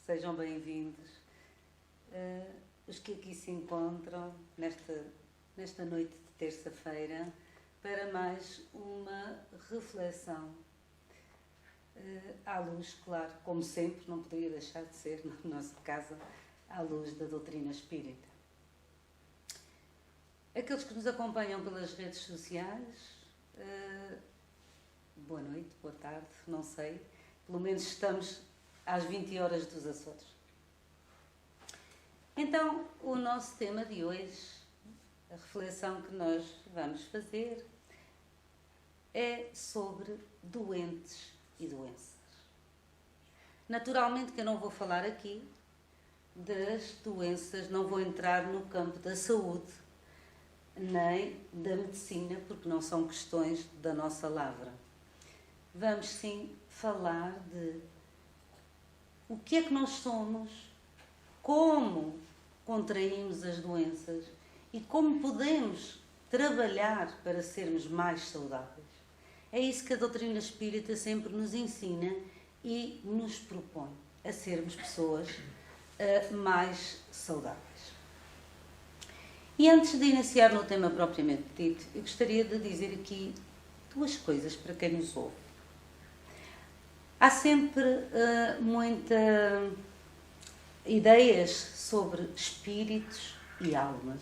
sejam bem-vindos. Os que aqui se encontram nesta noite de terça-feira para mais uma reflexão à luz, claro, como sempre, não poderia deixar de ser, na nossa casa, à luz da doutrina espírita. Aqueles que nos acompanham pelas redes sociais, boa noite, boa tarde, não sei, pelo menos estamos às 20 horas dos Açores. Então, o nosso tema de hoje, a reflexão que nós vamos fazer, é sobre doentes e doenças. Naturalmente que eu não vou falar aqui das doenças, não vou entrar no campo da saúde, nem da medicina, porque não são questões da nossa lavra. Vamos sim falar de o que é que nós somos, como contraímos as doenças e como podemos trabalhar para sermos mais saudáveis. É isso que a doutrina espírita sempre nos ensina e nos propõe, a sermos pessoas mais saudáveis. E antes de iniciar no tema propriamente dito, eu gostaria de dizer aqui duas coisas para quem nos ouve. Há sempre muitas ideias sobre espíritos e almas.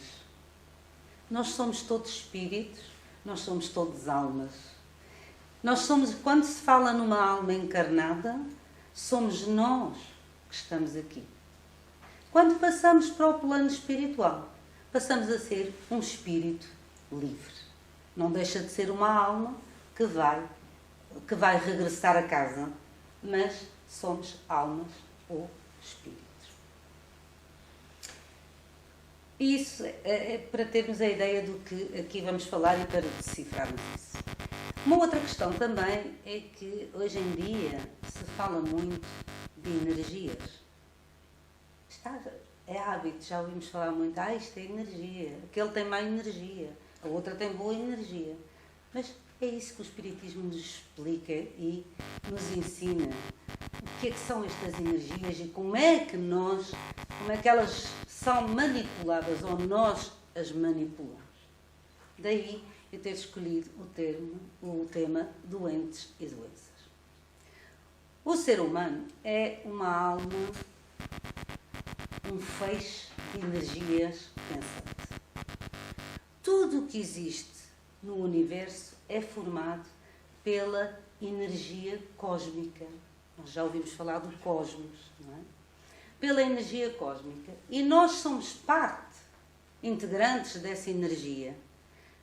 Nós somos todos espíritos, nós somos todos almas. Nós somos, quando se fala numa alma encarnada, somos nós que estamos aqui. Quando passamos para o plano espiritual, passamos a ser um espírito livre. Não deixa de ser uma alma que vai regressar a casa, mas somos almas ou espíritos. Isso é para termos a ideia do que aqui vamos falar e para decifrarmos isso. Uma outra questão também é que hoje em dia se fala muito de energias. É hábito, já ouvimos falar muito, isto é energia, aquele tem má energia, a outra tem boa energia. Mas é isso que o Espiritismo nos explica e nos ensina. O que é que são estas energias e como é que elas são manipuladas ou nós as manipulamos. Daí eu ter escolhido o tema doentes e doenças. O ser humano é uma alma, um feixe de energias pensante. Tudo o que existe no universo é formado pela energia cósmica. Nós já ouvimos falar do cosmos, não é? Pela energia cósmica. E nós somos parte, integrantes dessa energia,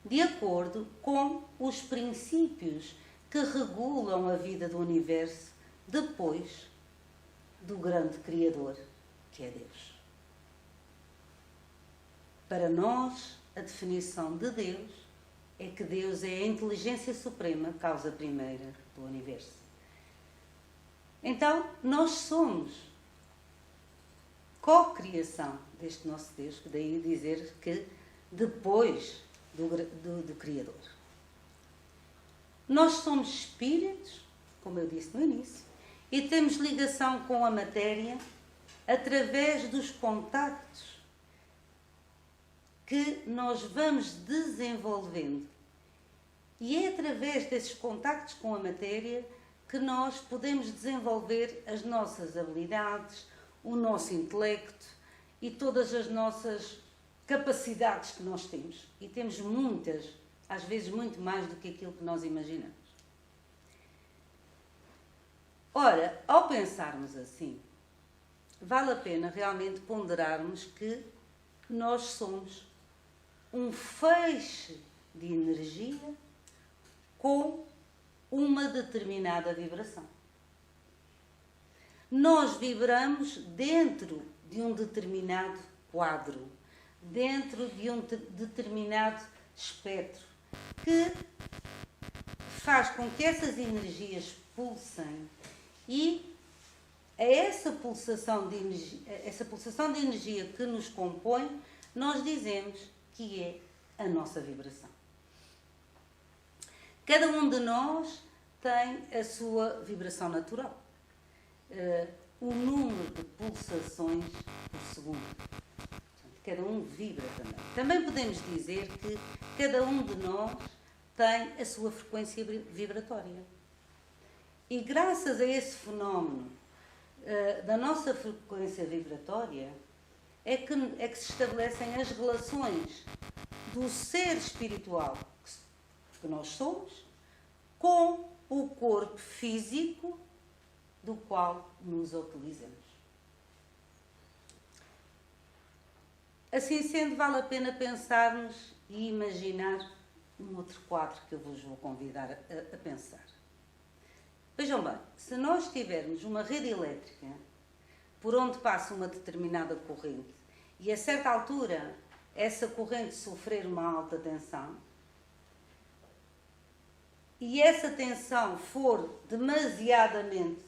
de acordo com os princípios que regulam a vida do universo depois do grande Criador, que é Deus. Para nós, a definição de Deus é que Deus é a inteligência suprema, causa primeira do universo. Então, nós somos co-criação deste nosso Deus, que daí dizer que depois do Criador. Nós somos espíritos, como eu disse no início, e temos ligação com a matéria através dos contactos que nós vamos desenvolvendo. E é através desses contactos com a matéria que nós podemos desenvolver as nossas habilidades, o nosso intelecto e todas as nossas capacidades que nós temos. E temos muitas, às vezes muito mais do que aquilo que nós imaginamos. Ora, ao pensarmos assim, vale a pena realmente ponderarmos que nós somos um feixe de energia com uma determinada vibração. Nós vibramos dentro de um determinado quadro, dentro de um determinado espectro, que faz com que essas energias pulsem e essa pulsação de energia que nos compõe, nós dizemos que é a nossa vibração. Cada um de nós tem a sua vibração natural. o número de pulsações por segundo. Portanto, cada um vibra também. Também podemos dizer que cada um de nós tem a sua frequência vibratória. E graças a esse fenómeno da nossa frequência vibratória é que se estabelecem as relações do ser espiritual que nós somos com o corpo físico do qual nos utilizamos. Assim sendo, vale a pena pensarmos e imaginar um outro quadro que eu vos vou convidar a pensar. Vejam bem, se nós tivermos uma rede elétrica por onde passa uma determinada corrente e a certa altura essa corrente sofrer uma alta tensão e essa tensão for demasiadamente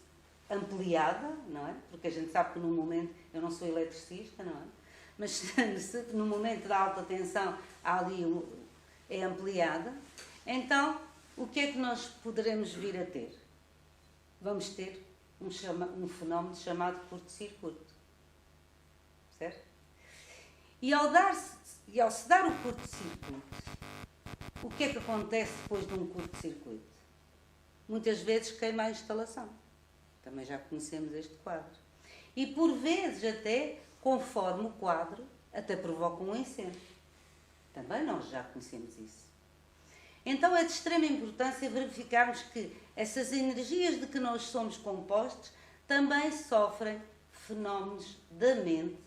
ampliada, não é? Porque a gente sabe que no momento, eu não sou eletricista, não é? Mas se no momento da alta tensão é ampliada, então o que é que nós poderemos vir a ter? Vamos ter um fenómeno chamado curto-circuito. Certo? E ao se dar o curto-circuito, o que é que acontece depois de um curto-circuito? Muitas vezes queima a instalação. Também já conhecemos este quadro. E por vezes até, conforme o quadro, até provoca um incêndio. Também nós já conhecemos isso. Então é de extrema importância verificarmos que essas energias de que nós somos compostos também sofrem fenómenos da mente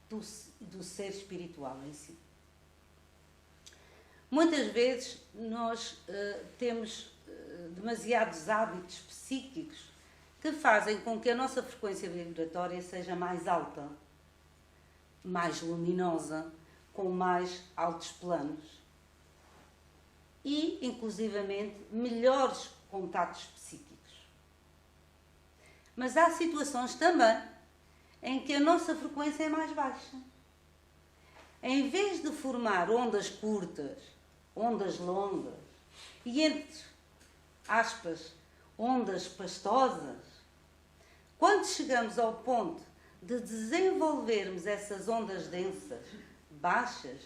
do ser espiritual em si. Muitas vezes nós temos demasiados hábitos psíquicos que fazem com que a nossa frequência vibratória seja mais alta, mais luminosa, com mais altos planos e, inclusivamente, melhores contatos psíquicos. Mas há situações também em que a nossa frequência é mais baixa. Em vez de formar ondas curtas, ondas longas e, entre aspas, ondas pastosas, quando chegamos ao ponto de desenvolvermos essas ondas densas, baixas,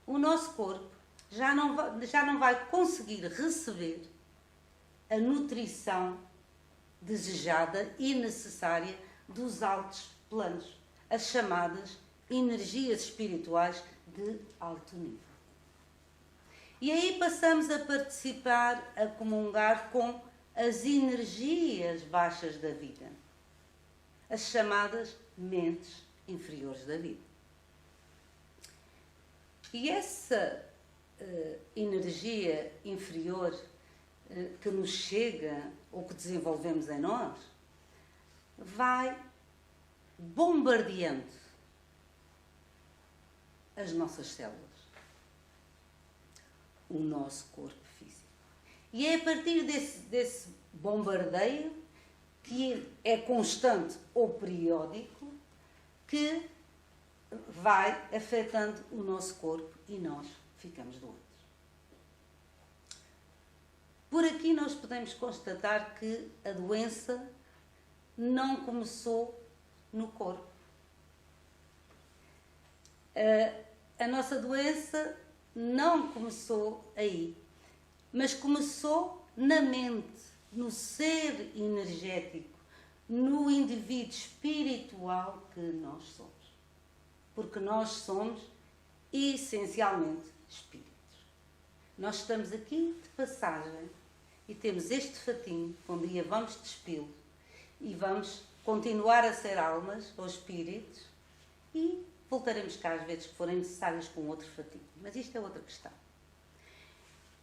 o nosso corpo já não vai conseguir receber a nutrição desejada e necessária dos altos planos, as chamadas energias espirituais de alto nível. E aí passamos a participar, a comungar com as energias baixas da vida, as chamadas mentes inferiores da vida. E essa energia inferior que nos chega ou que desenvolvemos em nós vai bombardeando as nossas células, o nosso corpo físico. E é a partir desse bombardeio, que é constante ou periódico, que vai afetando o nosso corpo e nós ficamos doentes. Por aqui nós podemos constatar que a doença não começou no corpo. A nossa doença não começou aí, mas começou na mente, no ser energético, no indivíduo espiritual que nós somos. Porque nós somos essencialmente espíritos. Nós estamos aqui de passagem e temos este fatinho, que um dia vamos despí-lo e vamos continuar a ser almas ou espíritos e voltaremos cá às vezes que forem necessárias com outro fatinho. Mas isto é outra questão.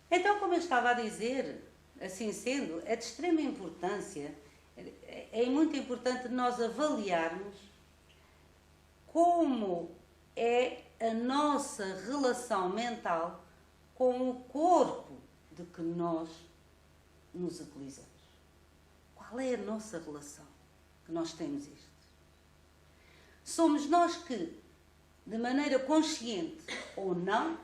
Então, como eu estava a dizer, assim sendo, é de extrema importância, é muito importante nós avaliarmos como é a nossa relação mental com o corpo de que nós nos utilizamos. Qual é a nossa relação que nós temos isto? Somos nós que, de maneira consciente ou não,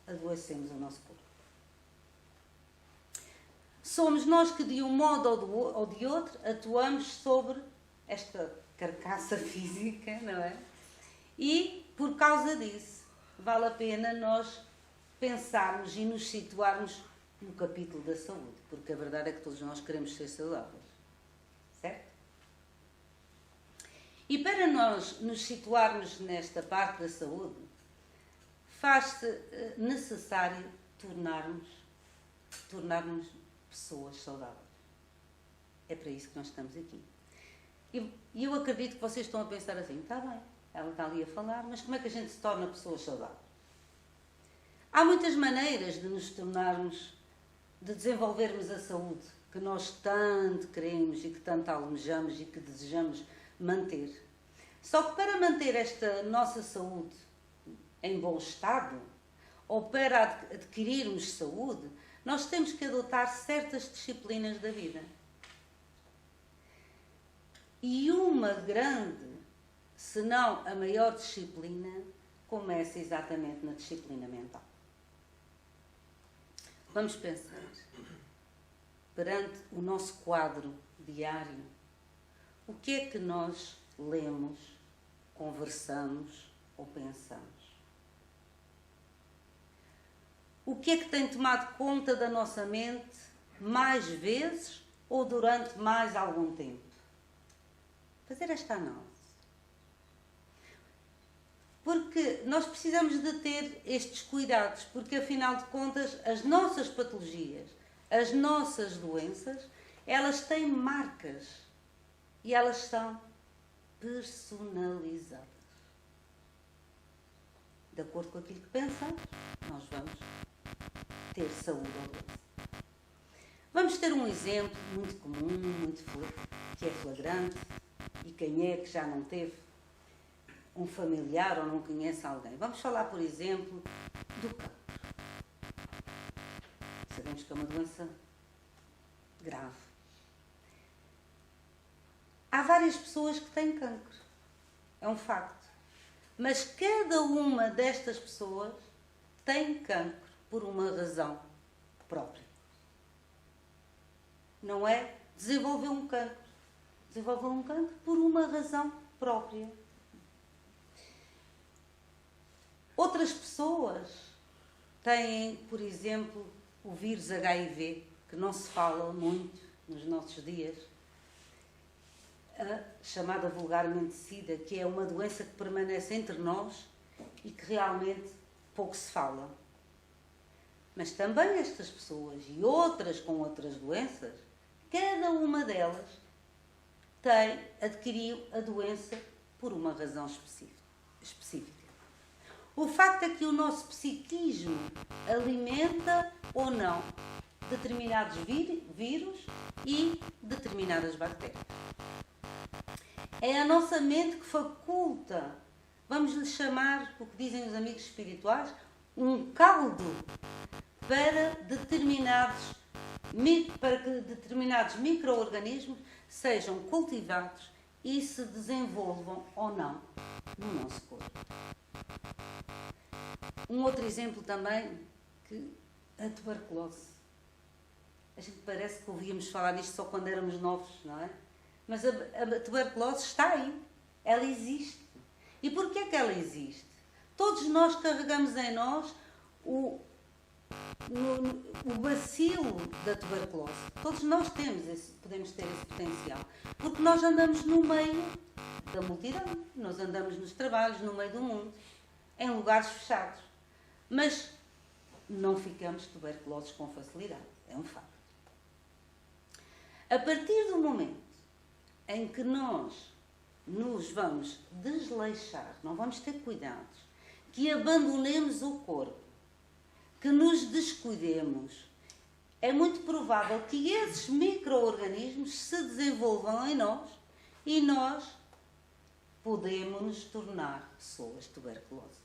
adoecemos o nosso corpo. Somos nós que, de um modo ou de outro, atuamos sobre esta carcaça física, não é? E, por causa disso, vale a pena nós pensarmos e nos situarmos no capítulo da saúde, porque a verdade é que todos nós queremos ser saudáveis, certo? E para nós nos situarmos nesta parte da saúde, faz-se necessário tornarmos pessoas saudáveis. É para isso que nós estamos aqui. E eu acredito que vocês estão a pensar assim, está bem, ela está ali a falar, mas como é que a gente se torna pessoas saudáveis? Há muitas maneiras de nos tornarmos, de desenvolvermos a saúde que nós tanto queremos e que tanto almejamos e que desejamos manter. Só que para manter esta nossa saúde em bom estado, ou para adquirirmos saúde, nós temos que adotar certas disciplinas da vida. E uma grande, se não a maior disciplina, começa exatamente na disciplina mental. Vamos pensar, perante o nosso quadro diário, o que é que nós lemos, conversamos ou pensamos? O que é que tem tomado conta da nossa mente mais vezes ou durante mais algum tempo? Fazer esta análise. Porque nós precisamos de ter estes cuidados, porque afinal de contas as nossas patologias, as nossas doenças, elas têm marcas e elas são personalizadas. De acordo com aquilo que pensamos, nós vamos ter saúde ou doença. Vamos ter um exemplo muito comum, que é flagrante, e quem é que já não teve um familiar ou não conhece alguém. Vamos falar, por exemplo, do cancro. Sabemos que é uma doença grave. Há várias pessoas que têm cancro. É um facto. Mas cada uma destas pessoas tem cancro por uma razão própria. Não é desenvolver um cancro. Desenvolver um cancro por uma razão própria. Outras pessoas têm, por exemplo, o vírus HIV, que não se fala muito nos nossos dias, a chamada vulgarmente SIDA, que é uma doença que permanece entre nós e que realmente pouco se fala. Mas também estas pessoas e outras com outras doenças, cada uma delas adquiriu a doença por uma razão específica. O facto é que o nosso psiquismo alimenta ou não determinados vírus e determinadas bactérias. É a nossa mente que faculta, vamos lhe chamar, o que dizem os amigos espirituais, um caldo para que determinados micro-organismos sejam cultivados e se desenvolvam ou não no nosso corpo. Um outro exemplo também, que a tuberculose. A gente parece que ouvíamos falar nisto só quando éramos novos, não é? Mas a tuberculose está aí. Ela existe. E porquê é que ela existe? Todos nós carregamos em nós o bacilo da tuberculose. Todos nós podemos ter esse potencial. Porque nós andamos no meio da multidão. Nós andamos nos trabalhos, no meio do mundo, em lugares fechados. Mas não ficamos tuberculosos com facilidade. É um facto. A partir do momento em que nós nos vamos desleixar, não vamos ter cuidados, que abandonemos o corpo, que nos descuidemos, é muito provável que esses micro-organismos se desenvolvam em nós e nós podemos nos tornar pessoas tuberculosas.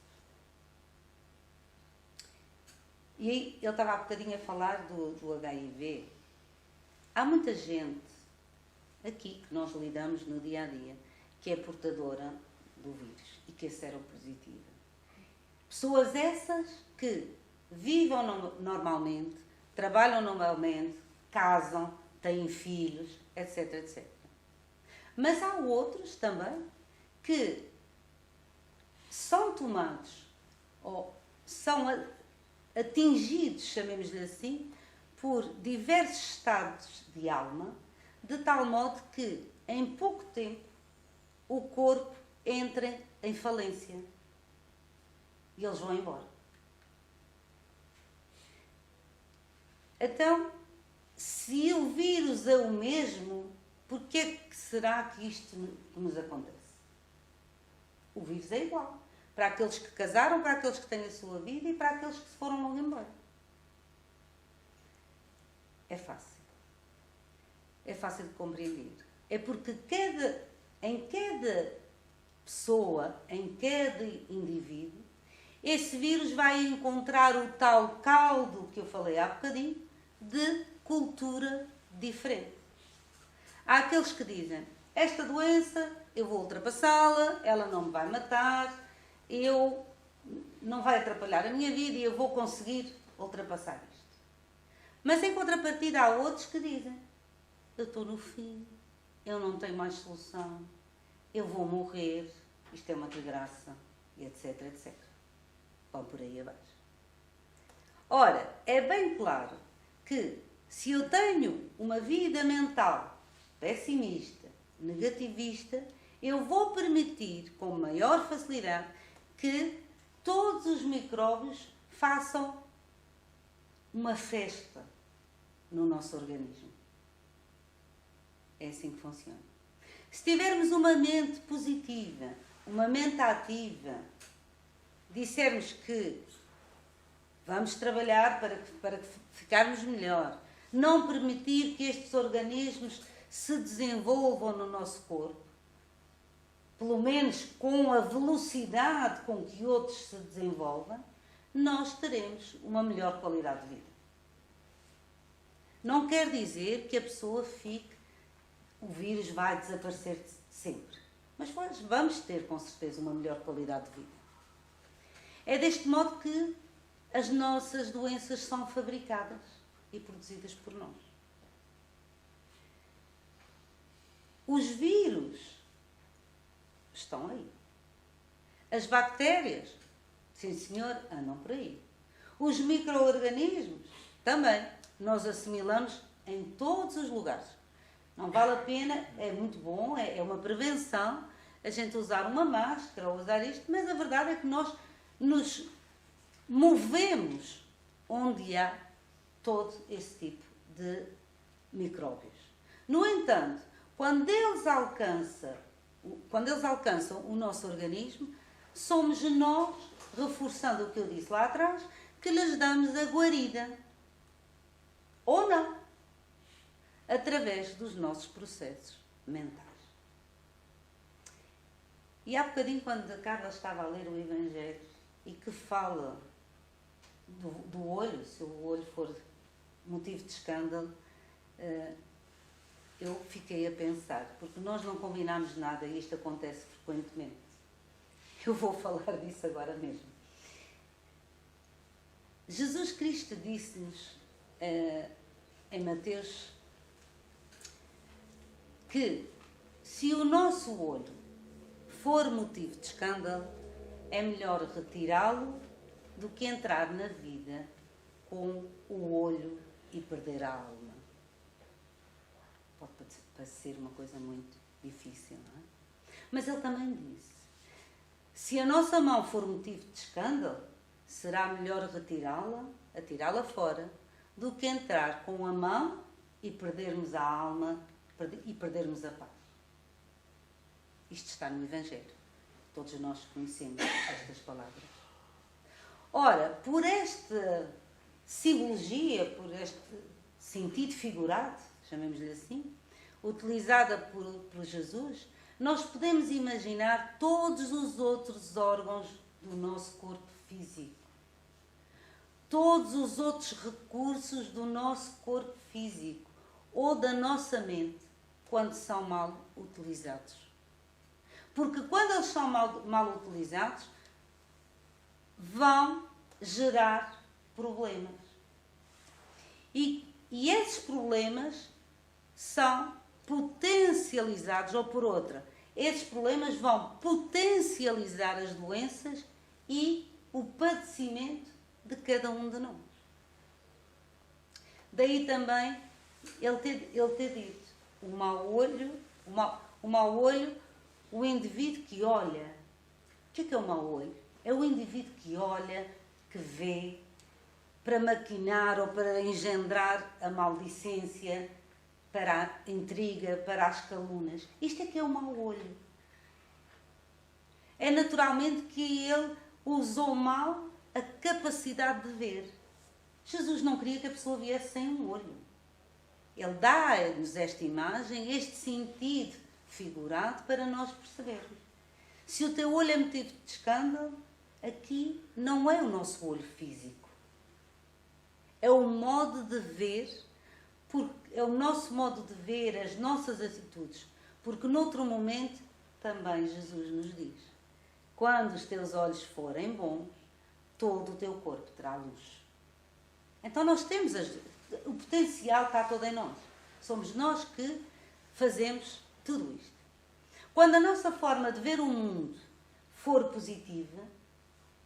E eu estava há bocadinho a falar do HIV. Há muita gente aqui que nós lidamos no dia a dia que é portadora do vírus e que é seropositiva. Pessoas essas que vivem normalmente, trabalham normalmente, casam, têm filhos, etc, etc. Mas há outros também que são tomados ou são atingidos, chamemos-lhe assim, por diversos estados de alma, de tal modo que em pouco tempo o corpo entra em falência e eles vão embora. Então, se o vírus é o mesmo, por que é que será que isto nos acontece? O vírus é igual. Para aqueles que casaram, para aqueles que têm a sua vida e para aqueles que se foram logo embora. É fácil. É fácil de compreender. É porque em cada pessoa, em cada indivíduo, esse vírus vai encontrar o tal caldo que eu falei há bocadinho de cultura diferente. Há aqueles que dizem, esta doença eu vou ultrapassá-la, ela não me vai matar, não vai atrapalhar a minha vida e eu vou conseguir ultrapassar isto. Mas em contrapartida há outros que dizem, eu estou no fim, eu não tenho mais solução, eu vou morrer, isto é uma desgraça, e etc, etc. Vão por aí abaixo. Ora, é bem claro que se eu tenho uma vida mental pessimista, negativista, eu vou permitir com maior facilidade que todos os micróbios façam uma festa no nosso organismo. É assim que funciona. Se tivermos uma mente positiva, uma mente ativa, dissermos que vamos trabalhar para ficarmos melhor, não permitir que estes organismos se desenvolvam no nosso corpo, pelo menos com a velocidade com que outros se desenvolvem, nós teremos uma melhor qualidade de vida. Não quer dizer que a pessoa o vírus vai desaparecer sempre. Mas vamos ter, com certeza, uma melhor qualidade de vida. É deste modo que as nossas doenças são fabricadas e produzidas por nós. Os vírus estão aí. As bactérias, sim senhor, andam por aí. Os micro-organismos também. Nós assimilamos em todos os lugares. Não vale a pena, é muito bom, é uma prevenção a gente usar uma máscara ou usar isto, mas a verdade é que nós nos movemos onde há todo esse tipo de micróbios. No entanto, quando eles alcançam o nosso organismo, somos nós, reforçando o que eu disse lá atrás, que lhes damos a guarida. Ou não. Através dos nossos processos mentais. E há bocadinho, quando a Carla estava a ler o Evangelho e que fala do olho, se o olho for motivo de escândalo, eu fiquei a pensar, porque nós não combinámos nada e isto acontece frequentemente. Eu vou falar disso agora mesmo. Jesus Cristo disse-nos em Mateus que se o nosso olho for motivo de escândalo, é melhor retirá-lo do que entrar na vida com o olho e perder a alma. Pode parecer uma coisa muito difícil, não é? Mas ele também disse, se a nossa mão for motivo de escândalo, será melhor retirá-la, atirá-la fora, do que entrar com a mão e perdermos a alma e perdermos a paz. Isto está no Evangelho. Todos nós conhecemos estas palavras. Ora, por esta simbologia, por este sentido figurado, chamemos-lhe assim, utilizada por Jesus, nós podemos imaginar todos os outros órgãos do nosso corpo físico. Todos os outros recursos do nosso corpo físico ou da nossa mente, quando são mal utilizados. Porque quando eles são mal utilizados, vão gerar problemas. E esses problemas são potencializados, ou por outra, esses problemas vão potencializar as doenças e o padecimento de cada um de nós. Daí também ele ter dito, o mau olho, o indivíduo que olha. O que é o mau olho? É o indivíduo que olha, que vê, para maquinar ou para engendrar a maldicência, para a intriga, para as calunas. Isto é que é o mau olho. É naturalmente que ele usou mal a capacidade de ver. Jesus não queria que a pessoa viesse sem um olho. Ele dá-nos esta imagem, este sentido figurado para nós percebermos. Se o teu olho é motivo de escândalo, aqui não é o nosso olho físico. É o modo de ver, é o nosso modo de ver as nossas atitudes. Porque noutro momento também Jesus nos diz: quando os teus olhos forem bons, todo o teu corpo terá luz. Então nós temos o potencial está todo em nós. Somos nós que fazemos tudo isto. Quando a nossa forma de ver o mundo for positiva,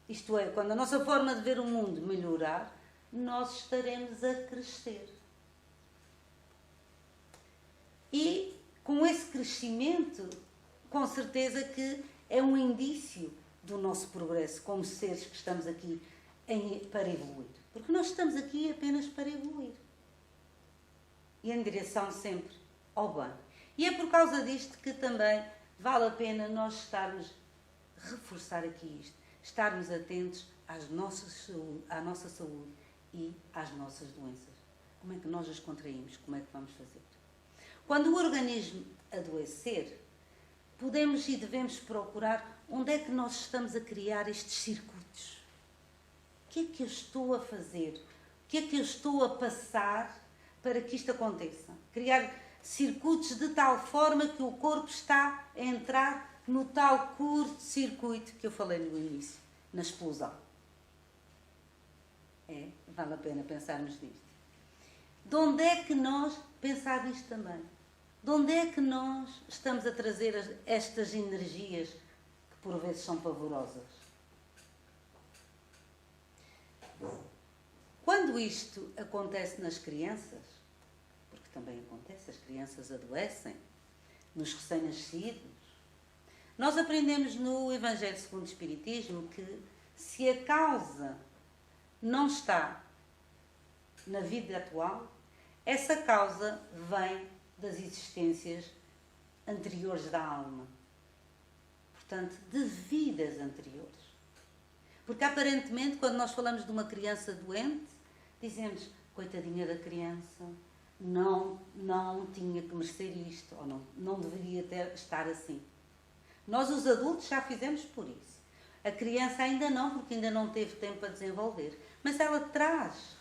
isto é, quando a nossa forma de ver o mundo melhorar, nós estaremos a crescer. E com esse crescimento, com certeza que é um indício do nosso progresso como seres que estamos aqui para evoluir. Porque nós estamos aqui apenas para evoluir. E em direção sempre ao bem. E é por causa disto que também vale a pena nós reforçar aqui isto, estarmos atentos à nossa saúde e às nossas doenças. Como é que nós as contraímos? Como é que vamos fazer? Quando o organismo adoecer, podemos e devemos procurar onde é que nós estamos a criar estes circuitos. O que é que eu estou a fazer? O que é que eu estou a passar para que isto aconteça? Criar circuitos de tal forma que o corpo está a entrar no tal curto-circuito que eu falei no início, na explosão. Vale a pena pensarmos nisto. De onde é que nós, pensar nisto também, de onde é que nós estamos a trazer estas energias que por vezes são pavorosas? Quando isto acontece nas crianças, porque também acontece, as crianças adoecem, nos recém-nascidos, nós aprendemos no Evangelho segundo o Espiritismo que se a causa não está na vida atual, essa causa vem das existências anteriores da alma. Portanto, de vidas anteriores. Porque aparentemente, quando nós falamos de uma criança doente, dizemos, coitadinha da criança, não tinha que merecer isto, ou não deveria estar assim. Nós, os adultos, já fizemos por isso. A criança ainda não, porque ainda não teve tempo a desenvolver. Mas ela traz,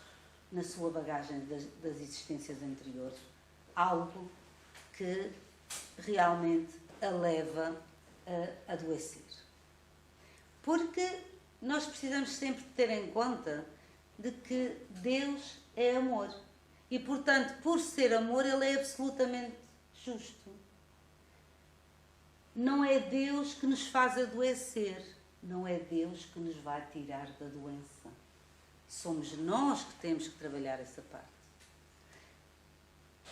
na sua bagagem das existências anteriores, algo que realmente a leva a adoecer. Porque nós precisamos sempre ter em conta de que Deus é amor. E, portanto, por ser amor, Ele é absolutamente justo. Não é Deus que nos faz adoecer. Não é Deus que nos vai tirar da doença. Somos nós que temos que trabalhar essa parte.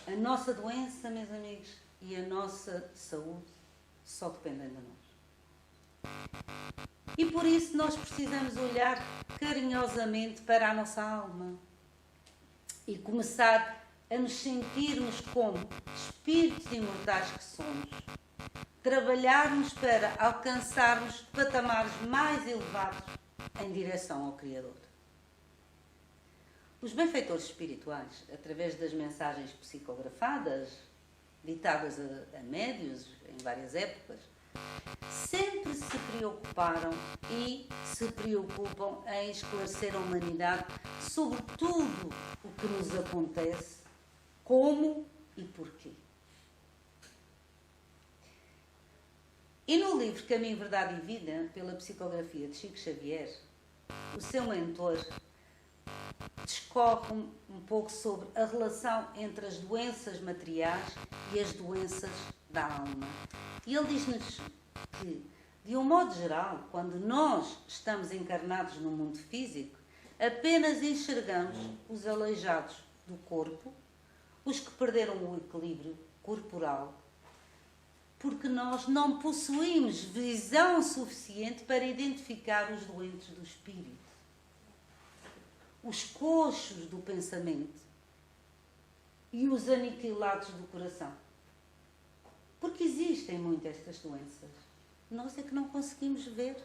A nossa doença, meus amigos, e a nossa saúde só dependem de nós. E por isso nós precisamos olhar carinhosamente para a nossa alma e começar a nos sentirmos como espíritos imortais que somos. Trabalharmos para alcançarmos patamares mais elevados em direção ao Criador. Os benfeitores espirituais, através das mensagens psicografadas, ditadas a médiuns em várias épocas, sempre se preocuparam e se preocupam em esclarecer a humanidade sobre tudo o que nos acontece, como e porquê. E no livro Caminho, Verdade e Vida, pela psicografia de Chico Xavier, o seu mentor discorre um pouco sobre a relação entre as doenças materiais e as doenças da alma. E ele diz-nos que, de um modo geral, quando nós estamos encarnados no mundo físico, apenas enxergamos os aleijados do corpo, os que perderam o equilíbrio corporal, porque nós não possuímos visão suficiente para identificar os doentes do espírito, os coxos do pensamento e os aniquilados do coração. Porque existem muitas estas doenças. Nós é que não conseguimos ver.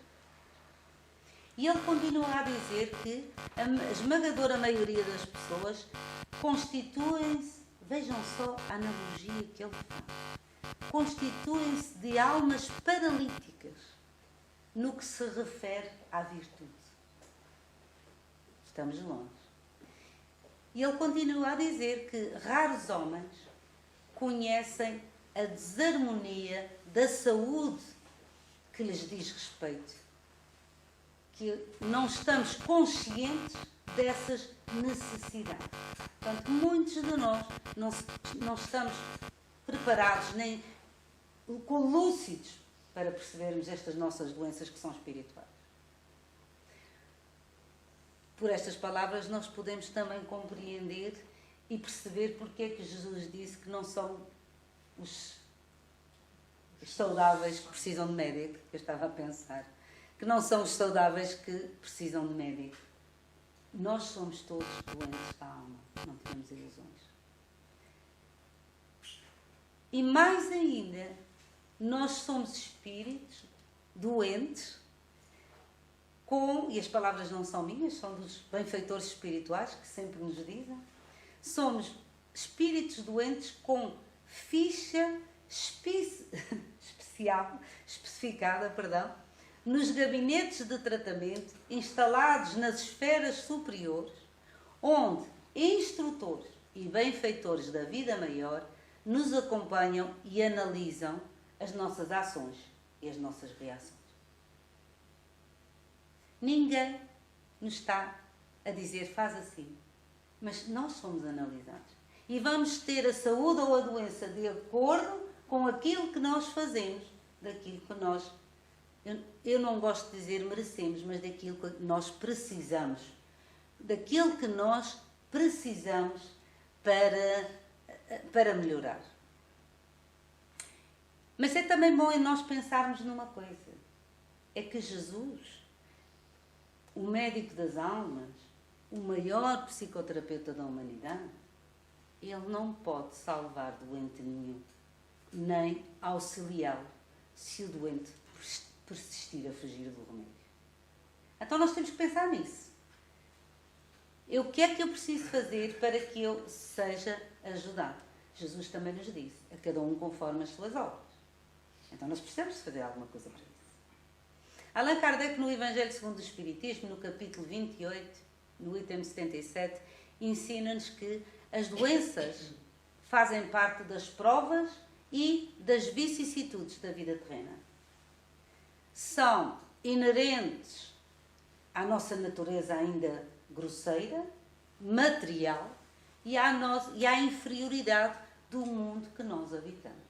E ele continua a dizer que a esmagadora maioria das pessoas constituem-se, vejam só a analogia que ele faz, constituem-se de almas paralíticas no que se refere à virtude. Estamos longe. E ele continua a dizer que raros homens conhecem a desarmonia da saúde que lhes diz respeito. Que não estamos conscientes dessas necessidades. Portanto, muitos de nós não estamos preparados nem lúcidos para percebermos estas nossas doenças que são espirituais. Por estas palavras nós podemos também compreender e perceber porque é que Jesus disse que não são os saudáveis que precisam de médico, que eu estava a pensar. Que não são os saudáveis que precisam de médico. Nós somos todos doentes da alma, não temos ilusões. E mais ainda, nós somos espíritos doentes e as palavras não são minhas, são dos benfeitores espirituais que sempre nos dizem, somos espíritos doentes com ficha especificada, nos gabinetes de tratamento instalados nas esferas superiores, onde instrutores e benfeitores da vida maior nos acompanham e analisam as nossas ações e as nossas reações. Ninguém nos está a dizer faz assim, mas nós somos analisados e vamos ter a saúde ou a doença de acordo com aquilo que nós fazemos, daquilo que nós, eu não gosto de dizer merecemos, mas daquilo que nós precisamos, daquilo que nós precisamos para melhorar. Mas é também bom nós pensarmos numa coisa, é que Jesus, o médico das almas, o maior psicoterapeuta da humanidade, ele não pode salvar doente nenhum, nem auxiliá-lo, se o doente persistir a fugir do remédio. Então nós temos que pensar nisso. O que é que eu preciso fazer para que eu seja ajudado? Jesus também nos disse, a cada um conforme as suas obras. Então nós precisamos fazer alguma coisa para isso. Allan Kardec, no Evangelho segundo o Espiritismo, no capítulo 28, no item 77, ensina-nos que as doenças fazem parte das provas e das vicissitudes da vida terrena. São inerentes à nossa natureza ainda grosseira, material e à inferioridade do mundo que nós habitamos.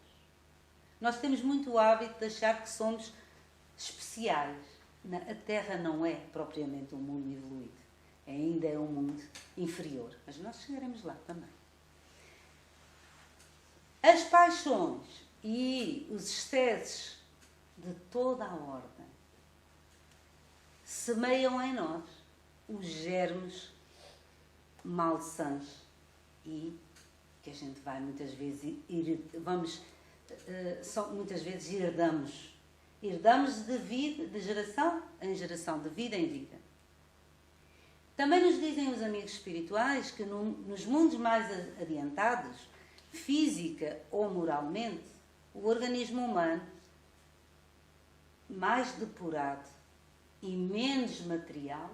Nós temos muito o hábito de achar que somos especiais. A Terra não é propriamente um mundo evoluído. Ainda é um mundo inferior. Mas nós chegaremos lá também. As paixões e os excessos de toda a ordem semeiam em nós os germes malsãs e que a gente vai muitas vezes muitas vezes herdamos de geração em geração, de vida em vida. Também nos dizem os amigos espirituais que nos mundos mais adiantados, física ou moralmente, o organismo humano, mais depurado e menos material,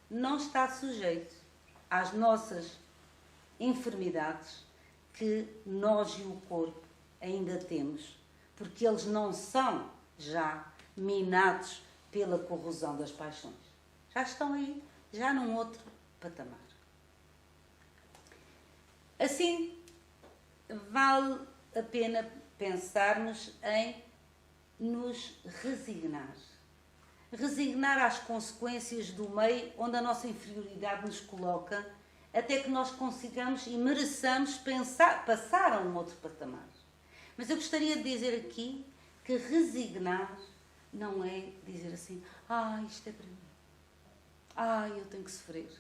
não está sujeito às nossas enfermidades que nós e o corpo ainda temos, porque eles não são já minados pela corrosão das paixões. Já estão aí, já num outro patamar. Assim, vale a pena pensarmos em nos resignar. Resignar às consequências do meio onde a nossa inferioridade nos coloca, até que nós consigamos e mereçamos passar a um outro patamar. Mas eu gostaria de dizer aqui que resignar não é dizer assim: isto é para mim. Eu tenho que sofrer.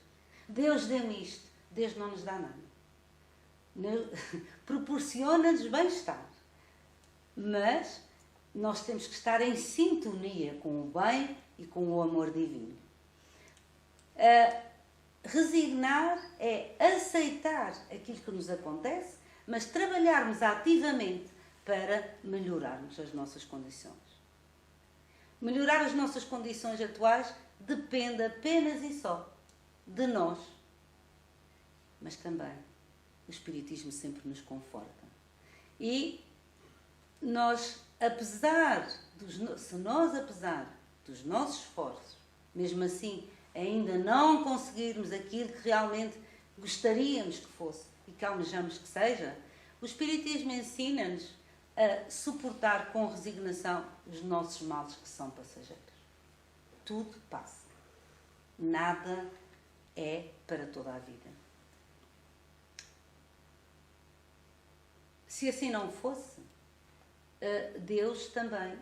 Deus deu-me isto. Deus não nos dá nada. Proporciona-nos bem-estar. Mas nós temos que estar em sintonia com o bem e com o amor divino. Resignar é aceitar aquilo que nos acontece, mas trabalharmos ativamente para melhorarmos as nossas condições. Melhorar as nossas condições atuais depende apenas e só de nós. Mas também o Espiritismo sempre nos conforta. E nós, apesar dos nossos esforços, mesmo assim, ainda não conseguirmos aquilo que realmente gostaríamos que fosse e que almejamos que seja, o Espiritismo ensina-nos a suportar com resignação os nossos males que são passageiros. Tudo passa. Nada é para toda a vida. Se assim não fosse, Deus também,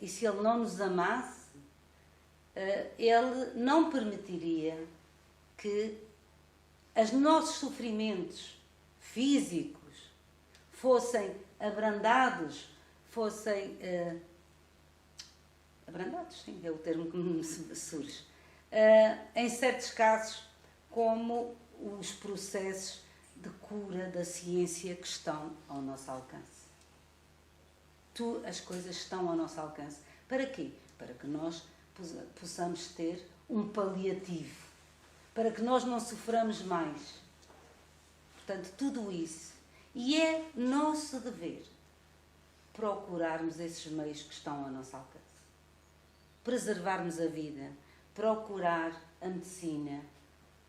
e se Ele não nos amasse, Ele não permitiria que os nossos sofrimentos físicos fossem abrandados, abrandados, sim, é o termo que me surge, em certos casos, como os processos de cura da ciência que estão ao nosso alcance. As coisas estão ao nosso alcance. Para quê? Para que nós possamos ter um paliativo, para que nós não soframos mais. Portanto, tudo isso. E é nosso dever procurarmos esses meios que estão ao nosso alcance. Preservarmos a vida, procurar a medicina.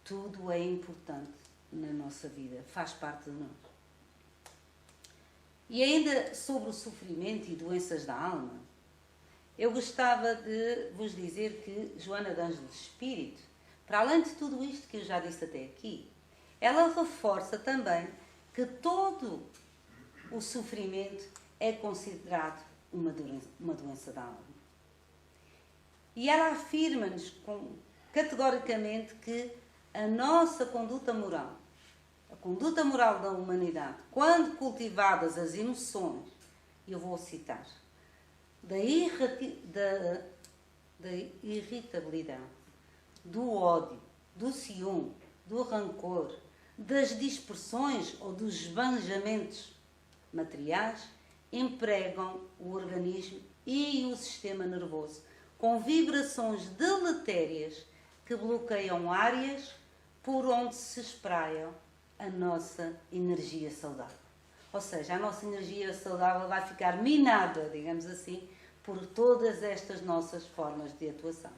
Tudo é importante na nossa vida, faz parte de nós. E ainda sobre o sofrimento e doenças da alma, eu gostava de vos dizer que Joana de Ângeles Espírito, para além de tudo isto que eu já disse até aqui, ela reforça também que todo o sofrimento é considerado uma doença da alma. E ela afirma-nos categoricamente que a nossa conduta moral, a conduta moral da humanidade, quando cultivadas as emoções, eu vou citar, da irritabilidade, do ódio, do ciúme, do rancor, das dispersões ou dos esbanjamentos materiais, empregam o organismo e o sistema nervoso com vibrações deletérias que bloqueiam áreas por onde se espraiam a nossa energia saudável. Ou seja, a nossa energia saudável vai ficar minada, digamos assim, por todas estas nossas formas de atuação.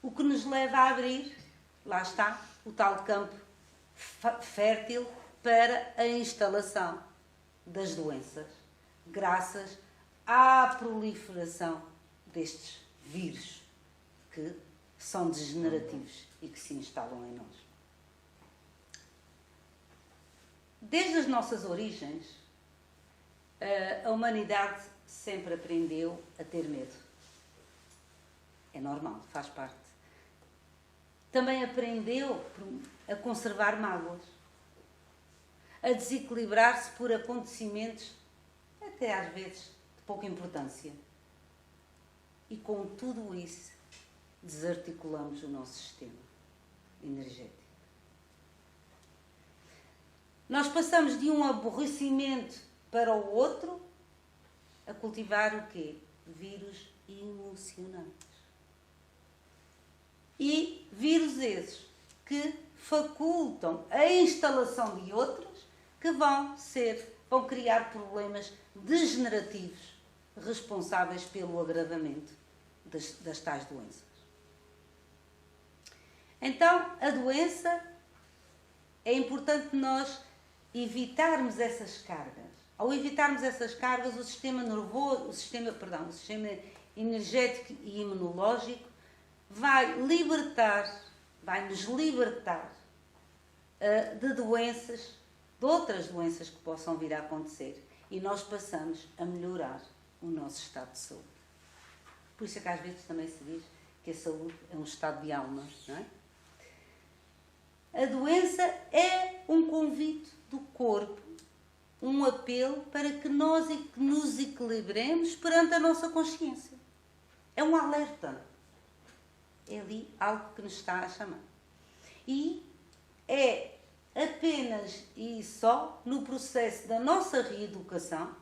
O que nos leva a abrir, lá está, o tal campo fértil para a instalação das doenças, graças à proliferação destes vírus que são degenerativos e que se instalam em nós. Desde as nossas origens, a humanidade sempre aprendeu a ter medo. É normal, faz parte. Também aprendeu a conservar mágoas, a desequilibrar-se por acontecimentos, até às vezes, de pouca importância. E com tudo isso, desarticulamos o nosso sistema energético. Nós passamos de um aborrecimento para o outro a cultivar o quê? Vírus emocionais. E vírus esses que facultam a instalação de outros que vão criar problemas degenerativos responsáveis pelo agravamento das tais doenças. Então, a doença, é importante nós evitarmos essas cargas. Ao evitarmos essas cargas, o sistema nervoso, o sistema energético e imunológico vai nos libertar de doenças, de outras doenças que possam vir a acontecer. E nós passamos a melhorar o nosso estado de saúde. Por isso é que às vezes também se diz que a saúde é um estado de alma, não é? A doença é um convite do corpo, um apelo para que nós nos equilibremos perante a nossa consciência. É um alerta. É ali algo que nos está a chamar. E é apenas e só no processo da nossa reeducação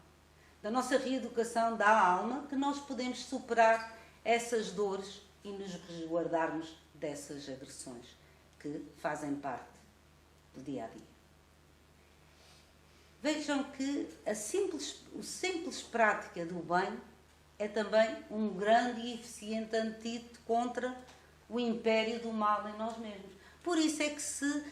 da alma, que nós podemos superar essas dores e nos resguardarmos dessas agressões que fazem parte do dia a dia. Vejam que a simples prática do bem é também um grande e eficiente antídoto contra o império do mal em nós mesmos. Por isso é que se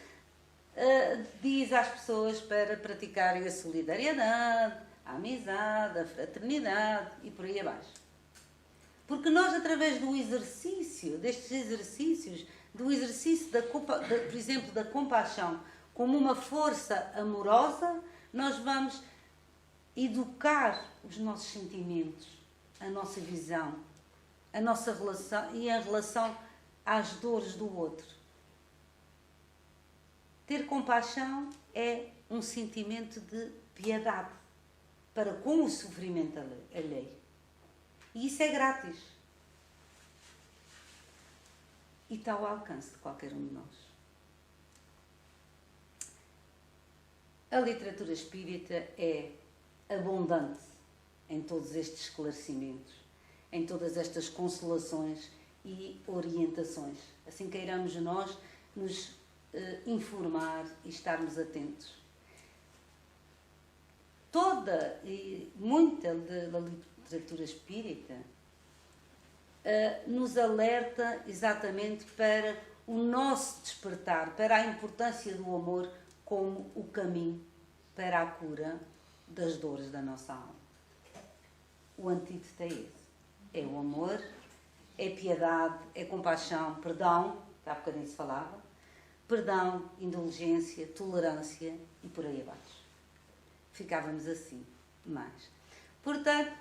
diz às pessoas para praticarem a solidariedade, a amizade, a fraternidade e por aí abaixo. Porque nós, através do exercício, destes exercícios, do exercício, por exemplo, da compaixão, como uma força amorosa, nós vamos educar os nossos sentimentos, a nossa visão, a nossa relação e a relação às dores do outro. Ter compaixão é um sentimento de piedade para com o sofrimento alheio. E isso é grátis. E está ao alcance de qualquer um de nós. A literatura espírita é abundante em todos estes esclarecimentos, em todas estas consolações e orientações. Assim queiramos nós nos informar e estarmos atentos. Toda e muita da literatura espírita nos alerta exatamente para o nosso despertar, para a importância do amor como o caminho para a cura das dores da nossa alma. O antídoto é esse. É o amor, é piedade, é compaixão, perdão, que há bocadinho se falava, perdão, indulgência, tolerância e por aí abaixo. Ficávamos assim, mais. Portanto,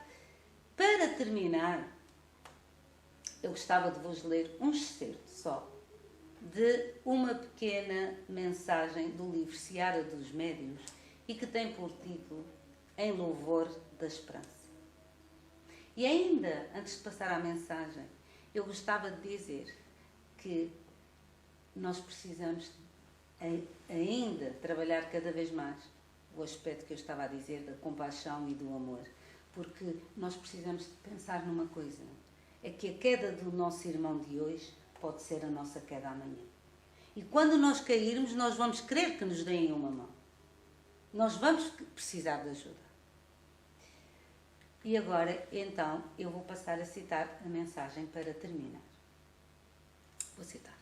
para terminar, eu gostava de vos ler um excerto só de uma pequena mensagem do livro Seara dos Médiuns e que tem por título Em Louvor da Esperança. E ainda, antes de passar à mensagem, eu gostava de dizer que nós precisamos ainda trabalhar cada vez mais o aspecto que eu estava a dizer da compaixão e do amor, porque nós precisamos de pensar numa coisa, é que a queda do nosso irmão de hoje pode ser a nossa queda amanhã. E quando nós cairmos, nós vamos querer que nos deem uma mão. Nós vamos precisar de ajuda. E agora, então, eu vou passar a citar a mensagem para terminar. Vou citar.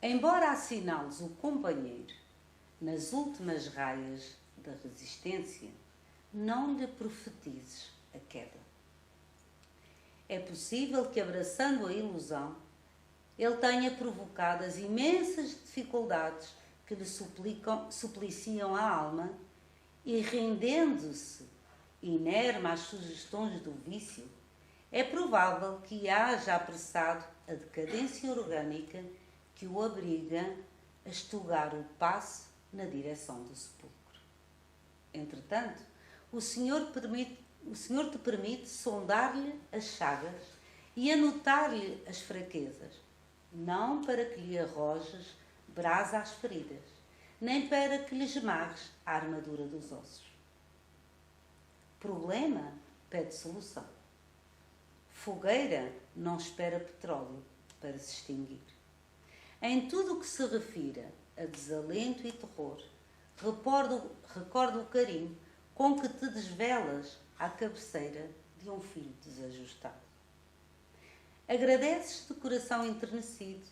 Embora assinales o companheiro nas últimas raias da resistência, não lhe profetizes a queda. É possível que, abraçando a ilusão, ele tenha provocado as imensas dificuldades que lhe supliciam a alma e, rendendo-se inerme às sugestões do vício, é provável que haja apressado a decadência orgânica que o obriga a estugar o passo na direção do sepulcro. Entretanto, o Senhor te permite sondar-lhe as chagas e anotar-lhe as fraquezas, não para que lhe arrojes brasa às feridas, nem para que lhe esmarres a armadura dos ossos. Problema pede solução. Fogueira não espera petróleo para se extinguir. Em tudo o que se refira a desalento e terror, recordo o carinho com que te desvelas à cabeceira de um filho desajustado. Agradeces de coração enternecido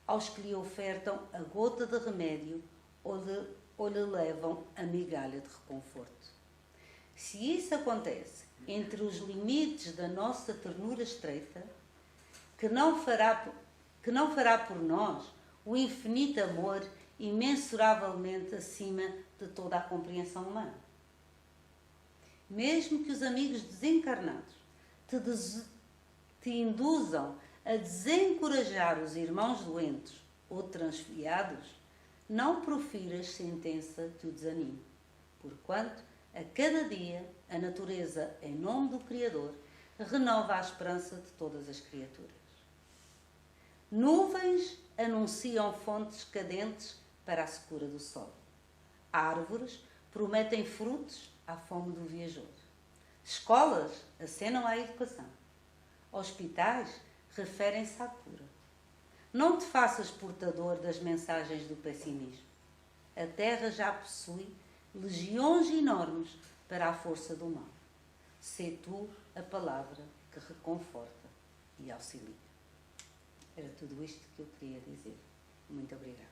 aos que lhe ofertam a gota de remédio ou lhe levam a migalha de reconforto. Se isso acontece entre os limites da nossa ternura estreita, que não fará por nós o infinito amor imensuravelmente acima de toda a compreensão humana. Mesmo que os amigos desencarnados te induzam a desencorajar os irmãos doentes ou transviados, não profiras sentença que o desanime, porquanto a cada dia a natureza, em nome do Criador, renova a esperança de todas as criaturas. Nuvens anunciam fontes cadentes para a secura do sol. Árvores prometem frutos à fome do viajor. Escolas acenam à educação. Hospitais referem-se à cura. Não te faças portador das mensagens do pessimismo. A Terra já possui legiões enormes para a força do mal. Sê tu a palavra que reconforta e auxilia. Era tudo isto que eu queria dizer. Muito obrigada.